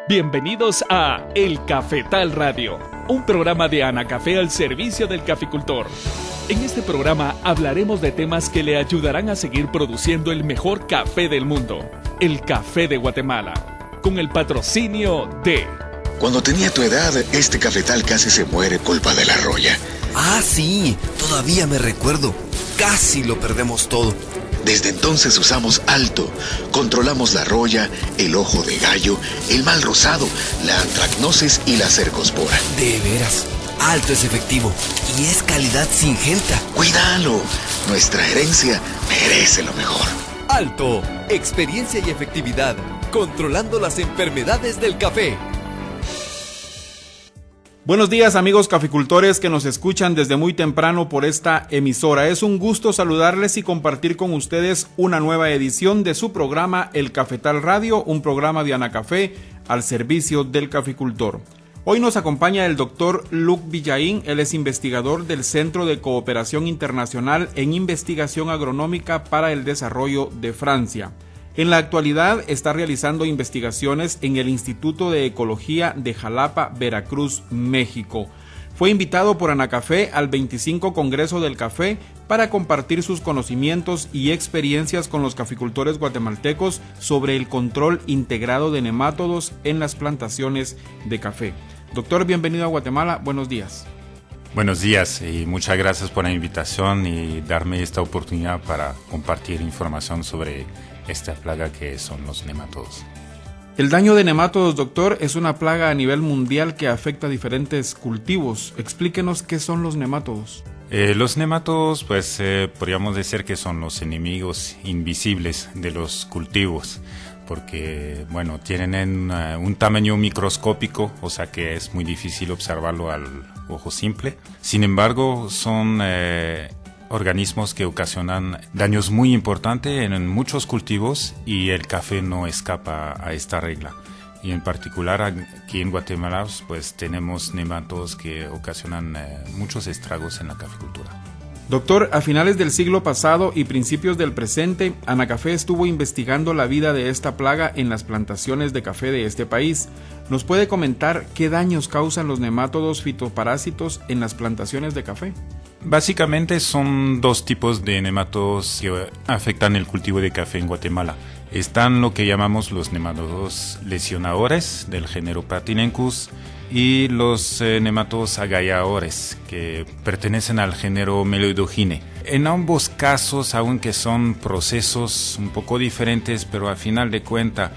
Bienvenidos a El Cafetal Radio, un programa de Anacafé al servicio del caficultor. En este programa hablaremos de temas que le ayudarán a seguir produciendo el mejor café del mundo, el café de Guatemala, con el patrocinio de... Cuando tenía tu edad, este cafetal casi se muere culpa de la roya. Ah, sí, todavía me recuerdo. Casi lo perdemos todo. Desde entonces usamos Alto. Controlamos la roya, el ojo de gallo, el mal rosado, la antracnosis y la cercospora. De veras, Alto es efectivo y es calidad Syngenta. ¡Cuídalo! Nuestra herencia merece lo mejor. Alto, experiencia y efectividad, controlando las enfermedades del café. Buenos días, amigos caficultores que nos escuchan desde muy temprano por esta emisora. Es un gusto saludarles y compartir con ustedes una nueva edición de su programa El Cafetal Radio, un programa de Anacafé al servicio del caficultor. Hoy nos acompaña el doctor Luc Villaín. Él es investigador del Centro de Cooperación Internacional en Investigación Agronómica para el Desarrollo de Francia. En la actualidad está realizando investigaciones en el Instituto de Ecología de Jalapa, Veracruz, México. Fue invitado por Anacafé al 25 Congreso del Café para compartir sus conocimientos y experiencias con los caficultores guatemaltecos sobre el control integrado de nemátodos en las plantaciones de café. Doctor, bienvenido a Guatemala. Buenos días. Buenos días y muchas gracias por la invitación y darme esta oportunidad para compartir información sobre esta plaga que son los nemátodos. El daño de nemátodos, doctor, es una plaga a nivel mundial que afecta a diferentes cultivos. Explíquenos qué son los nemátodos. Los nemátodos, podríamos decir que son los enemigos invisibles de los cultivos, porque, tienen un tamaño microscópico, o sea que es muy difícil observarlo al ojo simple. Sin embargo, son organismos que ocasionan daños muy importantes en muchos cultivos y el café no escapa a esta regla. Y en particular aquí en Guatemala tenemos nemátodos que ocasionan muchos estragos en la caficultura. Doctor, a finales del siglo pasado y principios del presente, Anacafé estuvo investigando la vida de esta plaga en las plantaciones de café de este país. ¿Nos puede comentar qué daños causan los nemátodos fitoparásitos en las plantaciones de café? Básicamente son dos tipos de nemátodos que afectan el cultivo de café en Guatemala. Están lo que llamamos los nemátodos lesionadores del género Pratinenchus y los nemátodos agalladores que pertenecen al género Meloidogine. En ambos casos, aunque son procesos un poco diferentes, pero al final de cuentas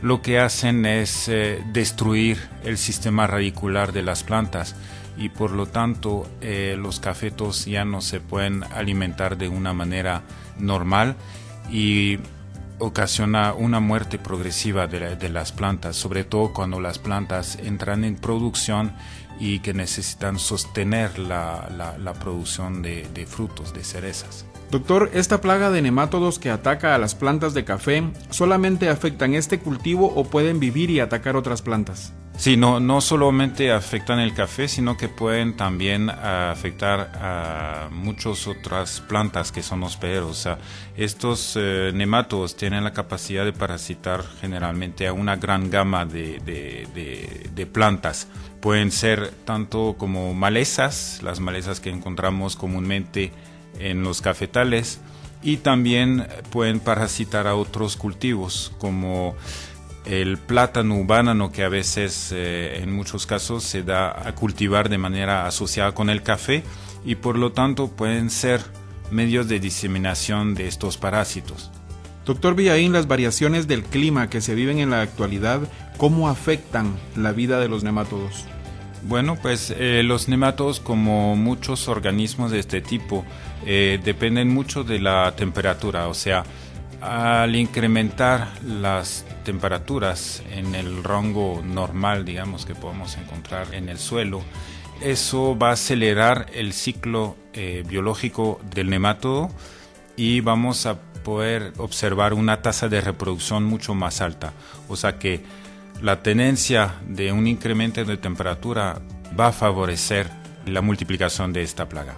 lo que hacen es destruir el sistema radicular de las plantas y por lo tanto los cafetos ya no se pueden alimentar de una manera normal y ocasiona una muerte progresiva de las plantas, sobre todo cuando las plantas entran en producción y que necesitan sostener la producción de frutos, de cerezas. Doctor, ¿esta plaga de nemátodos que ataca a las plantas de café solamente afectan este cultivo o pueden vivir y atacar otras plantas? Sí, no solamente afectan el café, sino que pueden también afectar a muchas otras plantas que son hospederos. O sea, estos nemátodos tienen la capacidad de parasitar generalmente a una gran gama de plantas. Pueden ser tanto como malezas, las malezas que encontramos comúnmente en los cafetales, y también pueden parasitar a otros cultivos como el plátano banano, que a veces en muchos casos se da a cultivar de manera asociada con el café y por lo tanto pueden ser medios de diseminación de estos parásitos. Doctor Villaín, las variaciones del clima que se viven en la actualidad, ¿cómo afectan la vida de los nemátodos? Los nemátodos, como muchos organismos de este tipo, dependen mucho de la temperatura, o sea, al incrementar las temperaturas en el rango normal, digamos, que podemos encontrar en el suelo, eso va a acelerar el ciclo biológico del nemátodo y vamos a poder observar una tasa de reproducción mucho más alta. O sea que la tendencia de un incremento de temperatura va a favorecer la multiplicación de esta plaga.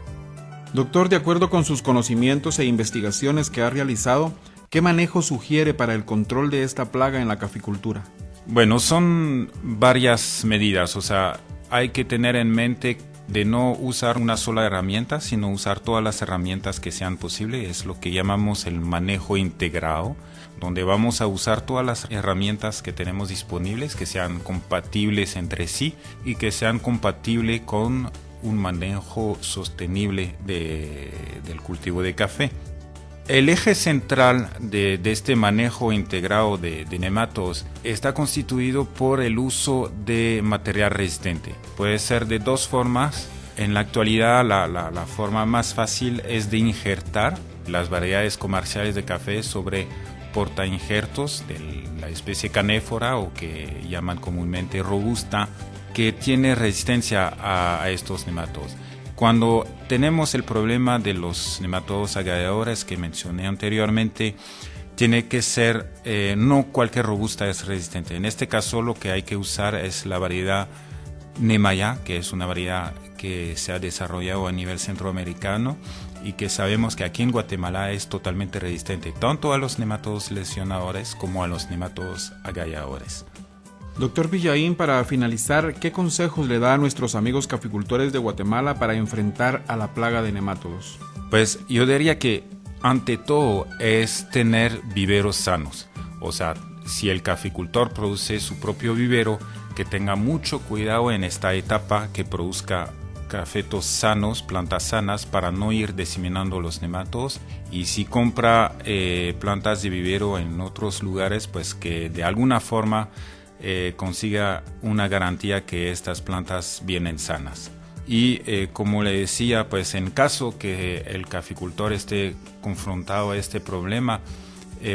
Doctor, de acuerdo con sus conocimientos e investigaciones que ha realizado, ¿qué manejo sugiere para el control de esta plaga en la caficultura? Bueno, son varias medidas, o sea, hay que tener en mente de no usar una sola herramienta, sino usar todas las herramientas que sean posibles. Es lo que llamamos el manejo integrado, donde vamos a usar todas las herramientas que tenemos disponibles, que sean compatibles entre sí y que sean compatibles con un manejo sostenible del cultivo de café. El eje central de este manejo integrado de nematodos está constituido por el uso de material resistente. Puede ser de dos formas. En la actualidad la forma más fácil es de injertar las variedades comerciales de café sobre portainjertos de la especie canéfora, o que llaman comúnmente robusta, que tiene resistencia a estos nematodos. Cuando tenemos el problema de los nematodos agalladores que mencioné anteriormente, tiene que ser, no cualquier robusta es resistente. En este caso lo que hay que usar es la variedad Nemaya, que es una variedad que se ha desarrollado a nivel centroamericano y que sabemos que aquí en Guatemala es totalmente resistente, tanto a los nematodos lesionadores como a los nematodos agalladores. Doctor Villaín, para finalizar, ¿qué consejos le da a nuestros amigos caficultores de Guatemala para enfrentar a la plaga de nematodos? Pues yo diría que ante todo es tener viveros sanos. O sea, si el caficultor produce su propio vivero, que tenga mucho cuidado en esta etapa, que produzca cafetos sanos, plantas sanas, para no ir diseminando los nematodos. Y si compra plantas de vivero en otros lugares, pues que de alguna forma consiga una garantía que estas plantas vienen sanas. Y como le decía, pues en caso que el caficultor esté confrontado a este problema,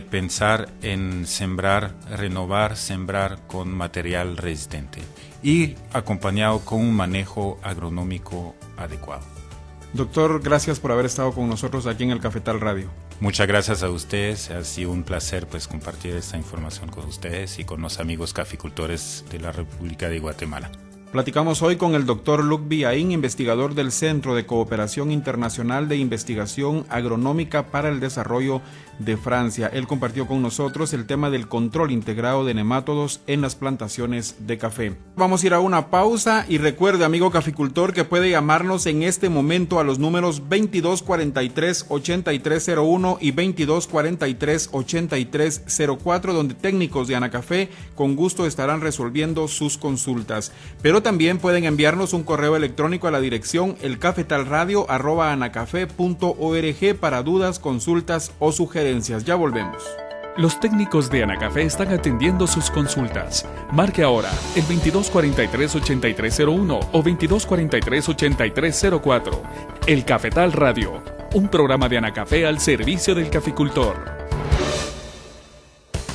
pensar en sembrar con material resistente y acompañado con un manejo agronómico adecuado. Doctor, gracias por haber estado con nosotros aquí en el Cafetal Radio. Muchas gracias a ustedes, ha sido un placer pues compartir esta información con ustedes y con los amigos caficultores de la República de Guatemala. Platicamos hoy con el doctor Luc Villaín, investigador del Centro de Cooperación Internacional de Investigación Agronómica para el Desarrollo de Francia. Él compartió con nosotros el tema del control integrado de nemátodos en las plantaciones de café. Vamos a ir a una pausa y recuerde, amigo caficultor, que puede llamarnos en este momento a los números 2243-8301 y 2243-8304, donde técnicos de Anacafé con gusto estarán resolviendo sus consultas. Pero también pueden enviarnos un correo electrónico a la dirección elcafetalradio@anacafé.org para dudas, consultas o sugerencias. Ya volvemos. Los técnicos de Anacafé están atendiendo sus consultas. Marque ahora el 2243-8301 o 2243-8304. El Cafetal Radio, un programa de Anacafé al servicio del caficultor.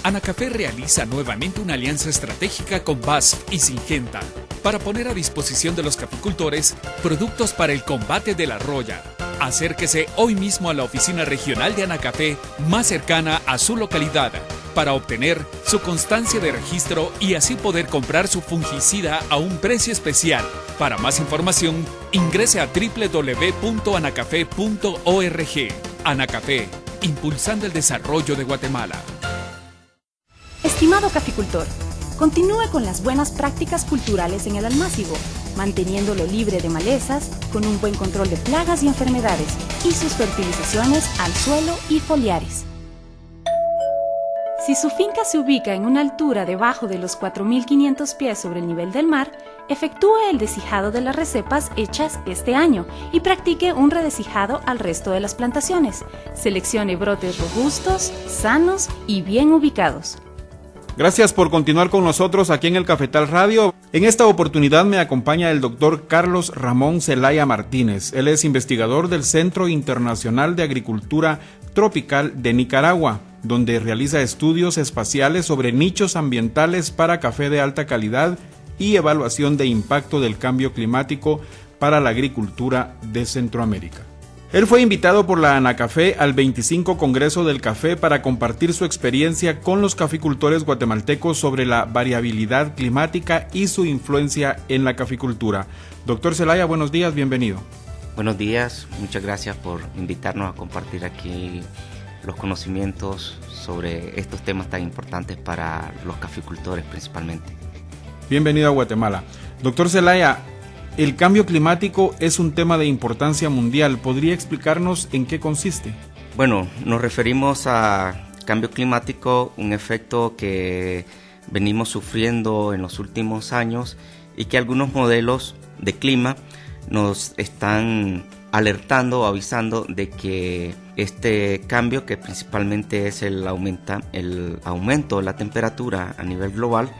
Anacafé realiza nuevamente una alianza estratégica con BASF y Syngenta para poner a disposición de los caficultores productos para el combate de la roya. Acérquese hoy mismo a la oficina regional de Anacafé más cercana a su localidad para obtener su constancia de registro y así poder comprar su fungicida a un precio especial. Para más información, ingrese a www.anacafé.org. Anacafé, impulsando el desarrollo de Guatemala. Estimado caficultor, continúe con las buenas prácticas culturales en el almácigo, manteniéndolo libre de malezas, con un buen control de plagas y enfermedades, y sus fertilizaciones al suelo y foliares. Si su finca se ubica en una altura debajo de los 4.500 pies sobre el nivel del mar, efectúe el descijado de las recepas hechas este año y practique un redescijado al resto de las plantaciones. Seleccione brotes robustos, sanos y bien ubicados. Gracias por continuar con nosotros aquí en el Cafetal Radio. En esta oportunidad me acompaña el doctor Carlos Ramón Zelaya Martínez. Él es investigador del Centro Internacional de Agricultura Tropical de Nicaragua, donde realiza estudios espaciales sobre nichos ambientales para café de alta calidad y evaluación de impacto del cambio climático para la agricultura de Centroamérica. Él fue invitado por la Anacafé al 25 Congreso del Café para compartir su experiencia con los caficultores guatemaltecos sobre la variabilidad climática y su influencia en la caficultura. Doctor Zelaya, buenos días, bienvenido. Buenos días, muchas gracias por invitarnos a compartir aquí los conocimientos sobre estos temas tan importantes para los caficultores principalmente. Bienvenido a Guatemala. Doctor Zelaya, el cambio climático es un tema de importancia mundial. ¿Podría explicarnos en qué consiste? Bueno, nos referimos a cambio climático, un efecto que venimos sufriendo en los últimos años y que algunos modelos de clima nos están alertando o avisando de que este cambio, que principalmente es el aumento de la temperatura a nivel global,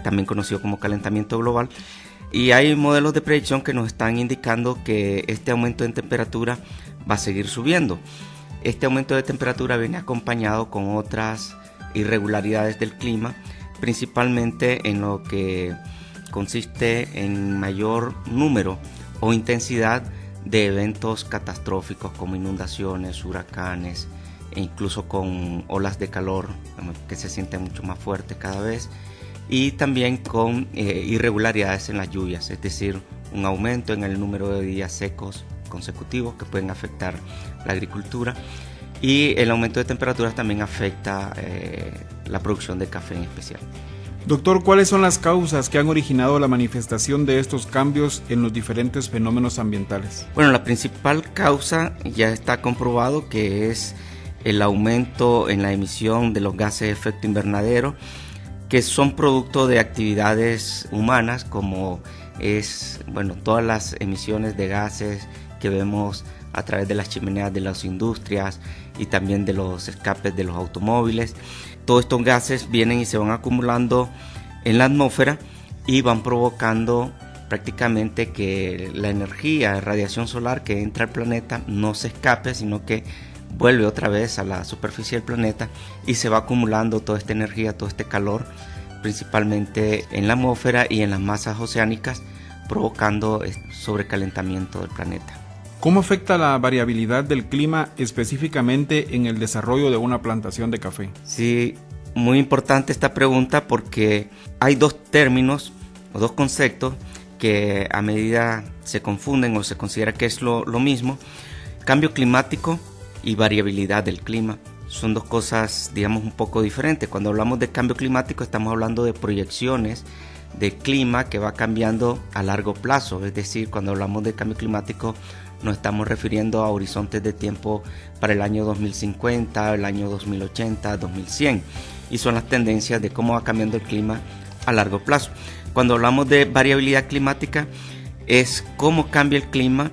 también conocido como calentamiento global, y hay modelos de predicción que nos están indicando que este aumento en temperatura va a seguir subiendo. Este aumento de temperatura viene acompañado con otras irregularidades del clima, principalmente en lo que consiste en mayor número o intensidad de eventos catastróficos como inundaciones, huracanes e incluso con olas de calor que se sienten mucho más fuertes cada vez, y también con irregularidades en las lluvias, es decir, un aumento en el número de días secos consecutivos que pueden afectar la agricultura, y el aumento de temperaturas también afecta la producción de café en especial. Doctor, ¿cuáles son las causas que han originado la manifestación de estos cambios en los diferentes fenómenos ambientales? Bueno, la principal causa ya está comprobado que es el aumento en la emisión de los gases de efecto invernadero, que son producto de actividades humanas, como todas las emisiones de gases que vemos a través de las chimeneas de las industrias y también de los escapes de los automóviles. Todos estos gases vienen y se van acumulando en la atmósfera y van provocando prácticamente que la energía de radiación solar que entra al planeta no se escape, sino que vuelve otra vez a la superficie del planeta y se va acumulando toda esta energía, todo este calor, principalmente en la atmósfera y en las masas oceánicas, provocando sobrecalentamiento del planeta. ¿Cómo afecta la variabilidad del clima específicamente en el desarrollo de una plantación de café? Sí, muy importante esta pregunta porque hay dos términos o dos conceptos que a medida se confunden o se considera que es lo mismo: cambio climático y variabilidad del clima. Son dos cosas, digamos, un poco diferentes. Cuando hablamos de cambio climático estamos hablando de proyecciones de clima que va cambiando a largo plazo, es decir, cuando hablamos de cambio climático nos estamos refiriendo a horizontes de tiempo para el año 2050, el año 2080, 2100, y son las tendencias de cómo va cambiando el clima a largo plazo. Cuando hablamos de variabilidad climática es cómo cambia el clima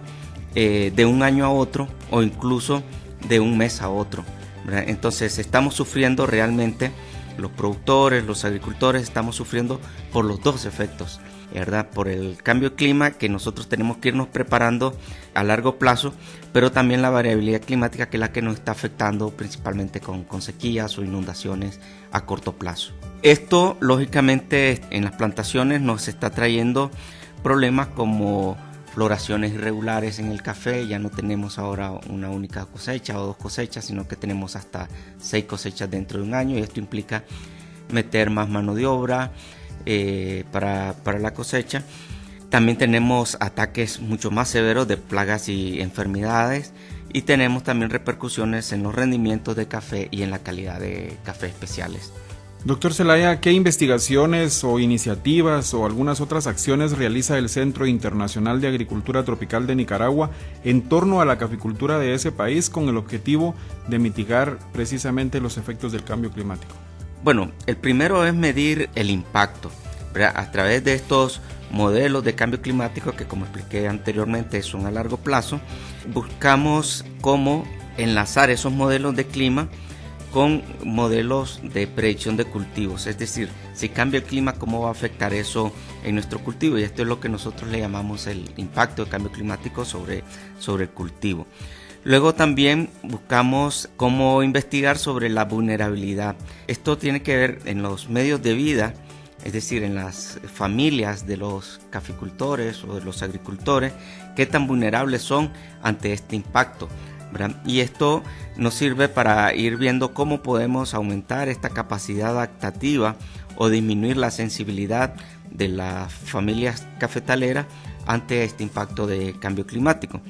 de un año a otro o incluso de un mes a otro, ¿verdad? Entonces estamos sufriendo realmente, los productores, los agricultores, estamos sufriendo por los dos efectos, ¿verdad? Por el cambio de clima, que nosotros tenemos que irnos preparando a largo plazo, pero también la variabilidad climática, que es la que nos está afectando principalmente con sequías o inundaciones a corto plazo. Esto, lógicamente, en las plantaciones nos está trayendo problemas como floraciones irregulares en el café. Ya no tenemos ahora una única cosecha o dos cosechas, sino que tenemos hasta 6 cosechas dentro de un año, y esto implica meter más mano de obra para la cosecha. También tenemos ataques mucho más severos de plagas y enfermedades, y tenemos también repercusiones en los rendimientos de café y en la calidad de café especiales. Doctor Zelaya, ¿qué investigaciones o iniciativas o algunas otras acciones realiza el Centro Internacional de Agricultura Tropical de Nicaragua en torno a la caficultura de ese país con el objetivo de mitigar precisamente los efectos del cambio climático? Bueno, el primero es medir el impacto, ¿verdad? A través de estos modelos de cambio climático que, como expliqué anteriormente, son a largo plazo. Buscamos cómo enlazar esos modelos de clima con modelos de predicción de cultivos, es decir, si cambia el clima, cómo va a afectar eso en nuestro cultivo, y esto es lo que nosotros le llamamos el impacto del cambio climático sobre el cultivo. Luego también buscamos cómo investigar sobre la vulnerabilidad. Esto tiene que ver en los medios de vida, es decir, en las familias de los caficultores o de los agricultores, qué tan vulnerables son ante este impacto, ¿verdad? Y esto nos sirve para ir viendo cómo podemos aumentar esta capacidad adaptativa o disminuir la sensibilidad de las familias cafetaleras ante este impacto de cambio climático.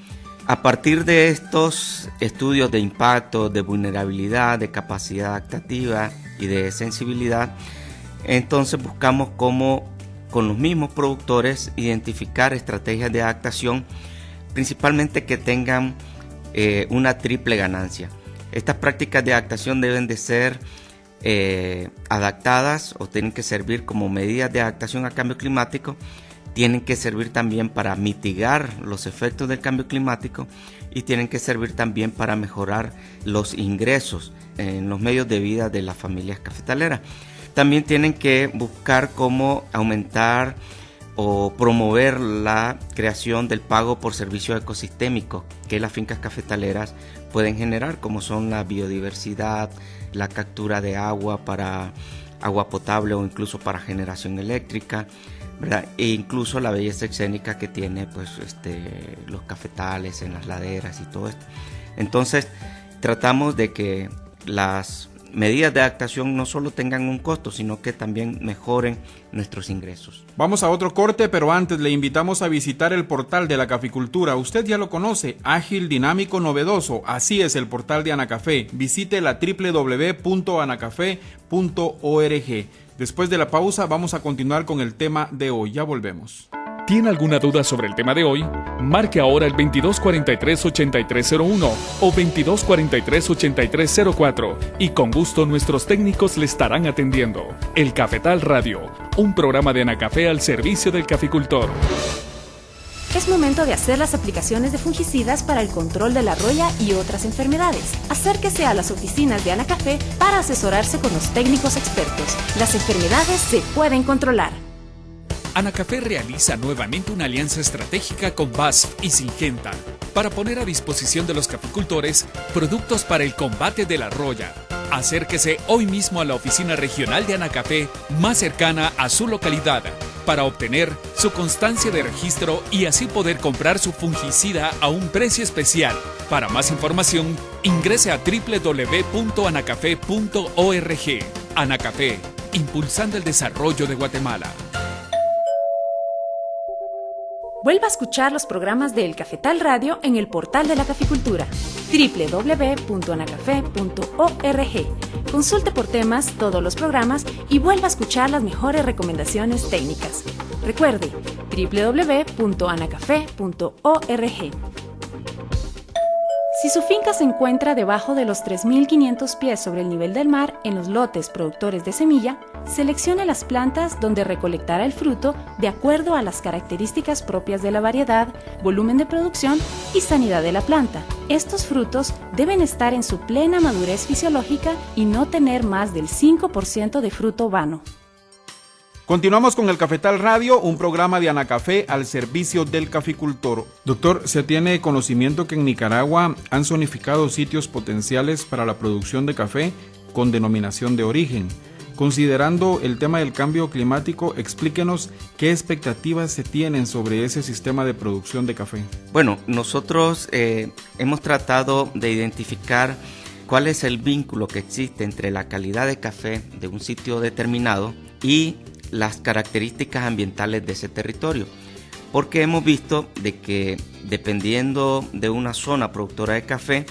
A partir de estos estudios de impacto, de vulnerabilidad, de capacidad adaptativa y de sensibilidad, entonces buscamos cómo con los mismos productores identificar estrategias de adaptación, principalmente que tengan una triple ganancia. Estas prácticas de adaptación deben de ser adaptadas o tienen que servir como medidas de adaptación al cambio climático, tienen que servir también para mitigar los efectos del cambio climático y tienen que servir también para mejorar los ingresos en los medios de vida de las familias cafetaleras. También tienen que buscar cómo aumentar o promover la creación del pago por servicios ecosistémicos que las fincas cafetaleras pueden generar, como son la biodiversidad, la captura de agua para agua potable o incluso para generación eléctrica, ¿verdad? E incluso la belleza escénica que tiene pues, los cafetales en las laderas y todo esto. Entonces tratamos de que las medidas de adaptación no solo tengan un costo, sino que también mejoren nuestros ingresos. Vamos a otro corte, pero antes le invitamos a visitar el portal de la caficultura. Usted ya lo conoce, ágil, dinámico, novedoso. Así es el portal de Anacafé. Visite la www.anacafé.org. Después de la pausa vamos a continuar con el tema de hoy. Ya volvemos. ¿Tiene alguna duda sobre el tema de hoy? Marque ahora el 2243-8301 o 2243-8304 y con gusto nuestros técnicos le estarán atendiendo. El Cafetal Radio, un programa de Anacafé al servicio del caficultor. Es momento de hacer las aplicaciones de fungicidas para el control de la roya y otras enfermedades. Acérquese a las oficinas de Anacafé para asesorarse con los técnicos expertos. Las enfermedades se pueden controlar. Anacafé realiza nuevamente una alianza estratégica con BASF y Syngenta para poner a disposición de los caficultores productos para el combate de la roya. Acérquese hoy mismo a la oficina regional de Anacafé más cercana a su localidad para obtener su constancia de registro y así poder comprar su fungicida a un precio especial. Para más información, ingrese a www.anacafé.org. Anacafé, impulsando el desarrollo de Guatemala. Vuelva a escuchar los programas de El Cafetal Radio en el portal de la caficultura, www.anacafé.org. Consulte por temas todos los programas y vuelva a escuchar las mejores recomendaciones técnicas. Recuerde, www.anacafé.org. Si su finca se encuentra debajo de los 3.500 pies sobre el nivel del mar en los lotes productores de semilla, seleccione las plantas donde recolectará el fruto de acuerdo a las características propias de la variedad, volumen de producción y sanidad de la planta. Estos frutos deben estar en su plena madurez fisiológica y no tener más del 5% de fruto vano. Continuamos con el Cafetal Radio, un programa de Anacafé al servicio del caficultor. Doctor, ¿se tiene conocimiento que en Nicaragua han zonificado sitios potenciales para la producción de café con denominación de origen? Considerando el tema del cambio climático, explíquenos qué expectativas se tienen sobre ese sistema de producción de café. Bueno, nosotros hemos tratado de identificar cuál es el vínculo que existe entre la calidad de café de un sitio determinado y las características ambientales de ese territorio, porque hemos visto de que dependiendo de una zona productora de café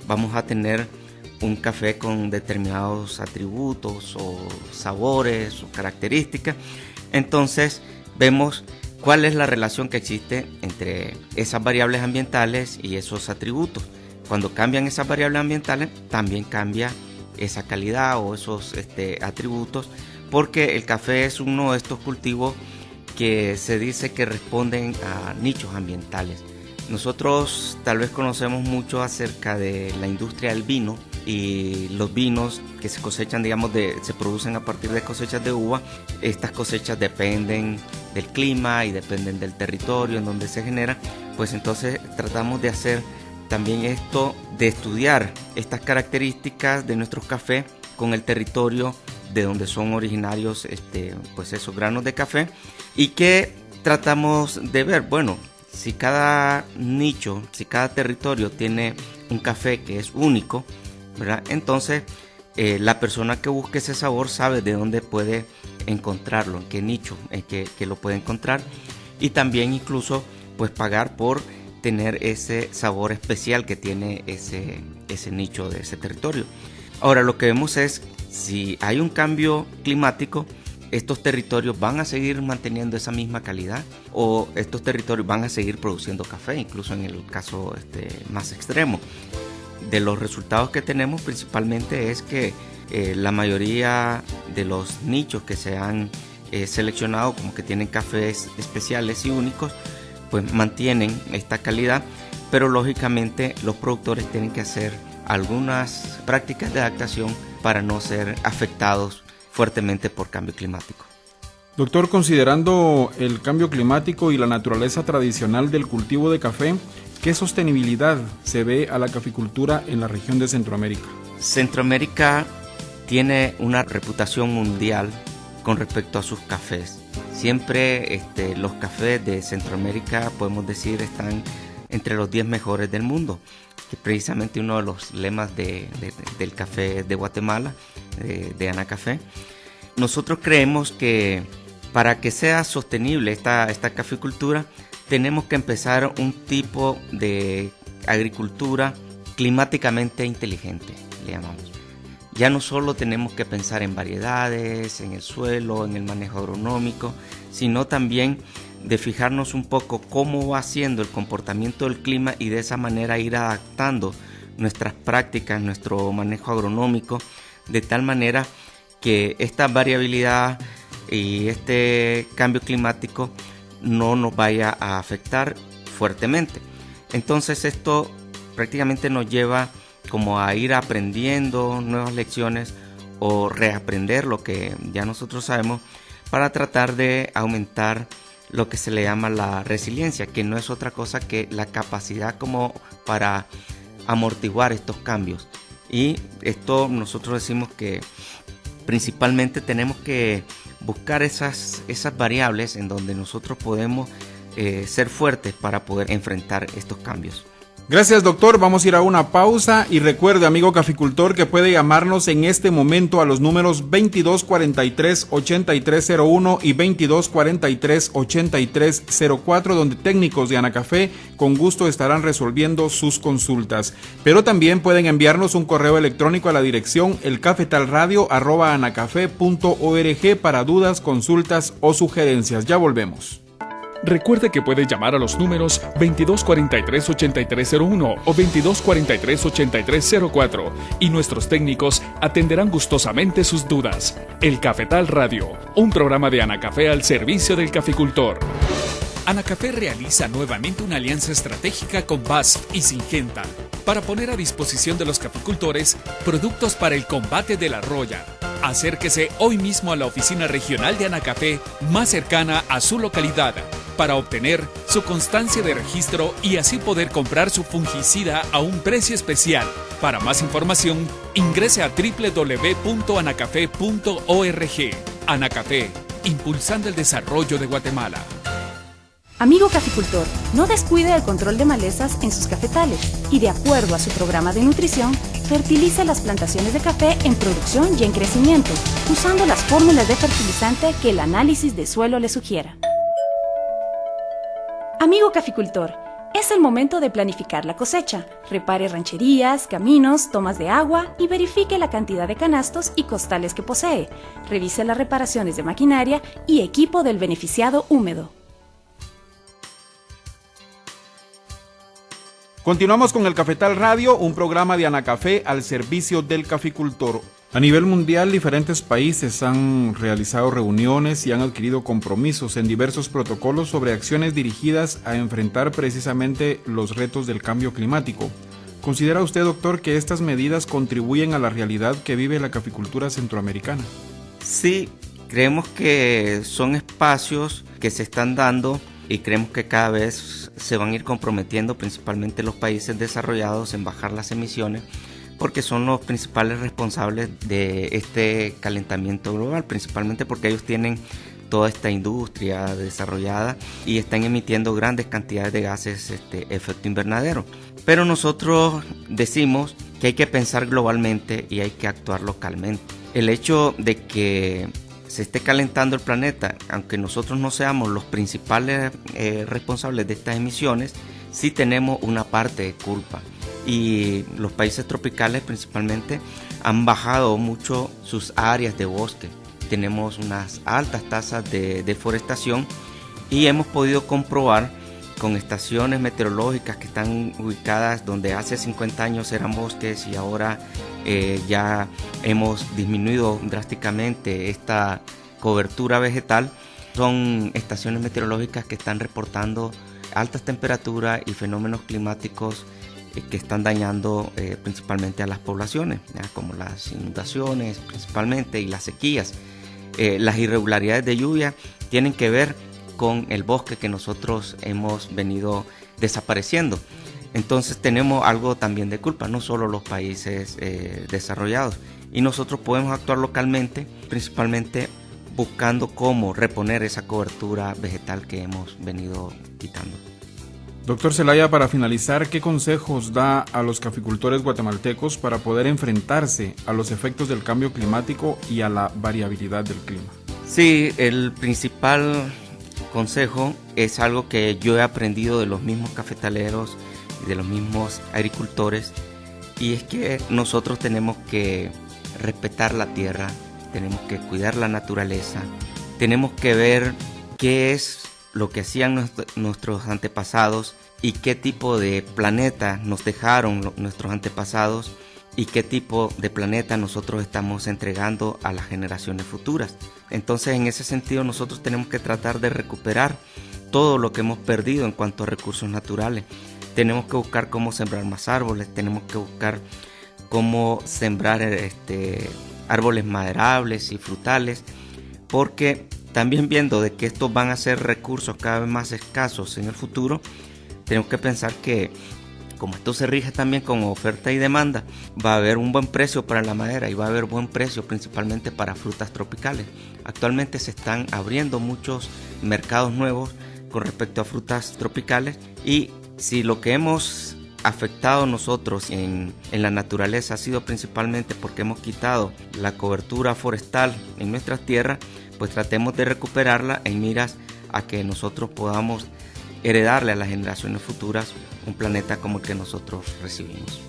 vamos a tener un café con determinados atributos o sabores o características. Entonces vemos cuál es la relación que existe entre esas variables ambientales y esos atributos. Cuando cambian esas variables ambientales también cambia esa calidad o esos atributos, porque el café es uno de estos cultivos que se dice que responden a nichos ambientales. Nosotros tal vez conocemos mucho acerca de la industria del vino y los vinos que se cosechan, se producen a partir de cosechas de uva. Estas cosechas dependen del clima y dependen del territorio en donde se genera. Pues entonces tratamos de hacer también esto, de estudiar estas características de nuestros cafés con el territorio de donde son originarios pues esos granos de café, y que tratamos de ver, bueno, si cada nicho, si cada territorio tiene un café que es único, ¿verdad? Entonces la persona que busque ese sabor sabe de dónde puede encontrarlo, en qué nicho que lo puede encontrar, y también incluso pues pagar por tener ese sabor especial que tiene ese nicho de ese territorio. Ahora, lo que vemos es, si hay un cambio climático, estos territorios van a seguir manteniendo esa misma calidad o estos territorios van a seguir produciendo café, incluso en el caso más extremo. De los resultados que tenemos principalmente es que la mayoría de los nichos que se han seleccionado como que tienen cafés especiales y únicos, pues mantienen esta calidad, pero lógicamente los productores tienen que hacer algunas prácticas de adaptación para no ser afectados fuertemente por cambio climático. Doctor, considerando el cambio climático y la naturaleza tradicional del cultivo de café, ¿qué sostenibilidad se ve a la caficultura en la región de Centroamérica? Centroamérica tiene una reputación mundial con respecto a sus cafés. Siempre los cafés de Centroamérica, podemos decir, están entre los 10 mejores del mundo, que precisamente uno de los lemas del café de Guatemala, de Anacafé. Nosotros creemos que para que sea sostenible esta caficultura, tenemos que empezar un tipo de agricultura climáticamente inteligente, le llamamos. Ya no solo tenemos que pensar en variedades, en el suelo, en el manejo agronómico, sino también de fijarnos un poco cómo va siendo el comportamiento del clima y de esa manera ir adaptando nuestras prácticas, nuestro manejo agronómico, de tal manera que esta variabilidad y este cambio climático no nos vaya a afectar fuertemente. Entonces esto prácticamente nos lleva como a ir aprendiendo nuevas lecciones o reaprender lo que ya nosotros sabemos para tratar de aumentar lo que se le llama la resiliencia, que no es otra cosa que la capacidad como para amortiguar estos cambios. Y esto nosotros decimos que principalmente tenemos que buscar esas variables en donde nosotros podemos ser fuertes para poder enfrentar estos cambios. Gracias, doctor. Vamos a ir a una pausa y recuerde, amigo caficultor, que puede llamarnos en este momento a los números 2243-8301 y 2243-8304, donde técnicos de Anacafé con gusto estarán resolviendo sus consultas. Pero también pueden enviarnos un correo electrónico a la dirección elcafetalradio@anacafé.org para dudas, consultas o sugerencias. Ya volvemos. Recuerde que puede llamar a los números 2243-8301 o 2243-8304 y nuestros técnicos atenderán gustosamente sus dudas. El Cafetal Radio, un programa de Anacafé al servicio del caficultor. Anacafé realiza nuevamente una alianza estratégica con BASF y Syngenta para poner a disposición de los caficultores productos para el combate de la roya. Acérquese hoy mismo a la oficina regional de Anacafé más cercana a su localidad para obtener su constancia de registro y así poder comprar su fungicida a un precio especial. Para más información, ingrese a www.anacafé.org. Anacafé, impulsando el desarrollo de Guatemala. Amigo caficultor, no descuide el control de malezas en sus cafetales y, de acuerdo a su programa de nutrición, fertilice las plantaciones de café en producción y en crecimiento, usando las fórmulas de fertilizante que el análisis de suelo le sugiera. Amigo caficultor, es el momento de planificar la cosecha. Repare rancherías, caminos, tomas de agua y verifique la cantidad de canastos y costales que posee. Revise las reparaciones de maquinaria y equipo del beneficiado húmedo. Continuamos con el Cafetal Radio, un programa de Anacafé al servicio del caficultor. A nivel mundial, diferentes países han realizado reuniones y han adquirido compromisos en diversos protocolos sobre acciones dirigidas a enfrentar precisamente los retos del cambio climático. ¿Considera usted, doctor, que estas medidas contribuyen a la realidad que vive la caficultura centroamericana? Sí, creemos que son espacios que se están dando y creemos que cada vez se van a ir comprometiendo principalmente los países desarrollados en bajar las emisiones, porque son los principales responsables de este calentamiento global, principalmente porque ellos tienen toda esta industria desarrollada y están emitiendo grandes cantidades de gases efecto invernadero. Pero nosotros decimos que hay que pensar globalmente y hay que actuar localmente. El hecho de que se esté calentando el planeta, aunque nosotros no seamos los principales responsables de estas emisiones, sí tenemos una parte de culpa. Y los países tropicales principalmente han bajado mucho sus áreas de bosque. Tenemos unas altas tasas de deforestación y hemos podido comprobar con estaciones meteorológicas que están ubicadas donde hace 50 años eran bosques y ahora ya hemos disminuido drásticamente esta cobertura vegetal. Son estaciones meteorológicas que están reportando altas temperaturas y fenómenos climáticos que están dañando principalmente a las poblaciones, ¿ya? Como las inundaciones principalmente y las sequías. Las irregularidades de lluvia tienen que ver con el bosque que nosotros hemos venido desapareciendo. Entonces tenemos algo también de culpa, no solo los países desarrollados. Y nosotros podemos actuar localmente, principalmente buscando cómo reponer esa cobertura vegetal que hemos venido quitando. Doctor Zelaya, para finalizar, ¿qué consejos da a los caficultores guatemaltecos para poder enfrentarse a los efectos del cambio climático y a la variabilidad del clima? Sí, el principal consejo es algo que yo he aprendido de los mismos cafetaleros y de los mismos agricultores, y es que nosotros tenemos que respetar la tierra, tenemos que cuidar la naturaleza, tenemos que ver qué es lo que hacían nuestros antepasados y qué tipo de planeta nos dejaron nuestros antepasados y qué tipo de planeta nosotros estamos entregando a las generaciones futuras. Entonces, en ese sentido, nosotros tenemos que tratar de recuperar todo lo que hemos perdido en cuanto a recursos naturales. Tenemos que buscar cómo sembrar más árboles, tenemos que buscar cómo sembrar árboles maderables y frutales, porque también viendo de que estos van a ser recursos cada vez más escasos en el futuro, tenemos que pensar que como esto se rige también con oferta y demanda, va a haber un buen precio para la madera y va a haber buen precio principalmente para frutas tropicales. Actualmente se están abriendo muchos mercados nuevos con respecto a frutas tropicales, y si lo que hemos afectado nosotros en la naturaleza ha sido principalmente porque hemos quitado la cobertura forestal en nuestras tierras, pues tratemos de recuperarla en miras a que nosotros podamos heredarle a las generaciones futuras un planeta como el que nosotros recibimos.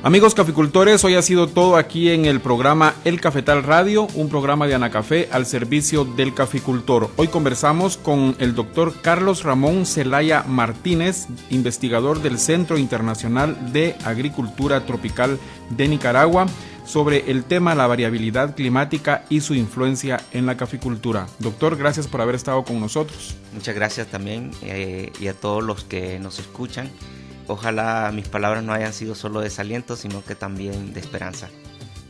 Amigos caficultores, hoy ha sido todo aquí en el programa El Cafetal Radio, un programa de Anacafé al servicio del caficultor. Hoy conversamos con el doctor Carlos Ramón Zelaya Martínez, investigador del Centro Internacional de Agricultura Tropical de Nicaragua, sobre el tema la variabilidad climática y su influencia en la caficultura. Doctor, gracias por haber estado con nosotros. Muchas gracias también y a todos los que nos escuchan. Ojalá mis palabras no hayan sido solo de desaliento, sino que también de esperanza.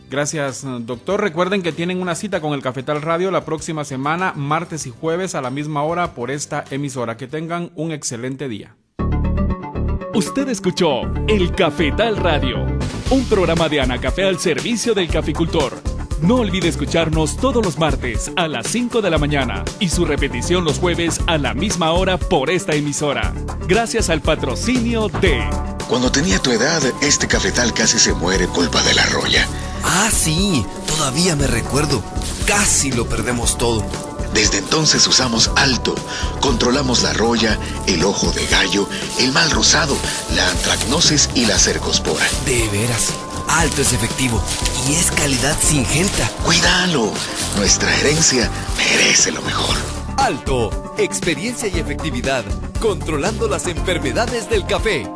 Gracias, doctor. Recuerden que tienen una cita con el Cafetal Radio la próxima semana, martes y jueves a la misma hora por esta emisora. Que tengan un excelente día. Usted escuchó El Cafetal Radio, un programa de Anacafé al servicio del caficultor. No olvide escucharnos todos los martes a las 5 de la mañana y su repetición los jueves a la misma hora por esta emisora. Gracias al patrocinio de... Cuando tenía tu edad, este cafetal casi se muere culpa de la roya. Ah, sí, todavía me recuerdo. Casi lo perdemos todo. Desde entonces usamos Alto. Controlamos la roya, el ojo de gallo, el mal rosado, la antracnosis y la cercospora. De veras, Alto es efectivo y es calidad singenta. ¡Cuídalo! Nuestra herencia merece lo mejor. Alto, experiencia y efectividad, controlando las enfermedades del café.